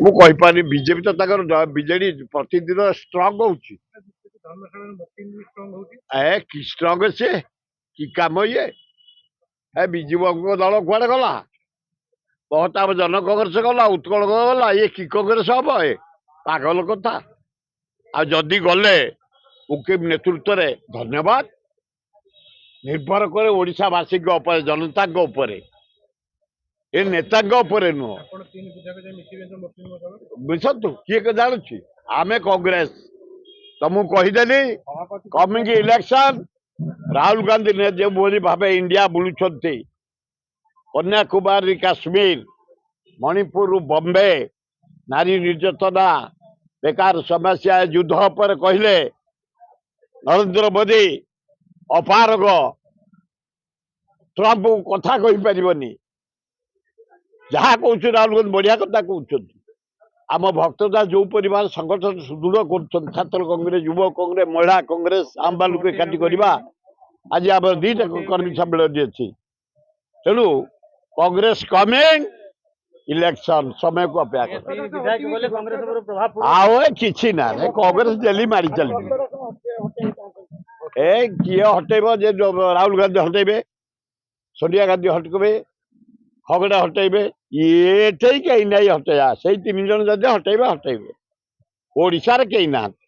ମୁଁ କହିପାରିବି ବିଜେପି ତ ତାଙ୍କର ବିଜେଡି ପ୍ରତିଦିନ ଷ୍ଟ୍ରଙ୍ଗ ହଉଛି। କି ଷ୍ଟ୍ରଙ୍ଗ ସେ କି କାମ ଇଏ ବିଜୁ ବାବୁଙ୍କ ଦଳ କୁଆଡେ ଗଲା? ମହତାବ ଜନ କଂଗ୍ରେସ ଗଲା, ଉତ୍କଳ ଗଲା, ଇଏ କି କଂଗ୍ରେସ ହବ? ଏ ପାଗଲ କଥା। ଆଉ ଯଦି ଗଲେ ମୁକିମ ନେତୃତ୍ୱରେ ଧନ୍ୟବାଦ। ନିର୍ଭର କରେ ଓଡ଼ିଶାବାସୀଙ୍କ ଉପରେ, ଜନତାଙ୍କ ଉପରେ, ଏ ନେତାଙ୍କ ଉପରେ ନୁହଁ। ବୁଝନ୍ତୁ କିଏ ଜାଣୁଛି? ଆମେ କଂଗ୍ରେସ। ତମକୁ କହିଦେଲି କମିଂ ଇଲେକ୍ସନ ରାହୁଲ ଗାନ୍ଧୀ ଯେଉଁଭଳି ଭାବେ ଇଣ୍ଡିଆ ବୁଲୁଛନ୍ତି, କନ୍ୟାକୁମାରୀ କାଶ୍ମୀର, ମଣିପୁରରୁ ବମ୍ବେ, ନାରୀ ନିର୍ଯାତନା, ବେକାର ସମସ୍ୟା, ଯୁଦ୍ଧ ଉପରେ କହିଲେ ନରେନ୍ଦ୍ର ମୋଦି ଅପାରଗ, ଟ୍ରମ୍ପ କଥା କହିପାରିବନି। ଯାହା କହୁଛନ୍ତି ରାହୁଲ ଗାନ୍ଧୀ ବଢିଆ କଥା କହୁଛନ୍ତି। ଆମ ଭକ୍ତଦା ଯୋଉ ପରିବାର ସଂଗଠନ ସୁଦୃଢ କରୁଛନ୍ତି, ଛାତ୍ର କଂଗ୍ରେସ, ଯୁବ କଂଗ୍ରେସ, ମହିଳା କଂଗ୍ରେସ, ଆମବାଲୁକୁ ଏକାଠି କରିବା। ଆଜି ଆମର 2ଟା କର୍ମୀ ସମ୍ମିଳନୀ ଅଛି। ତେଣୁ କଂଗ୍ରେସ କମିଂ ଇଲେକ୍ସନ ସମୟକୁ ଅପେକ୍ଷା କର। ଆଉ କିଛି ନା, କଂଗ୍ରେସ ଡେଲି ମାରି ଚାଲିବି। କିଏ ହଟେଇବ? ଯେ ରାହୁଲ ଗାନ୍ଧୀ ହଟେଇବେ, ସୋନିଆ ଗାନ୍ଧୀ ହଟେଇବେ, ଖଗଡେ ହଟେଇବେ, ଏଠି କେହି ନାହିଁ ହଟେଇବା। ସେଇ 3 ଜଣ ଯଦି ହଟେଇବେ ହଟେଇବେ। ଓଡ଼ିଶାରେ କେହି ନାହାନ୍ତି।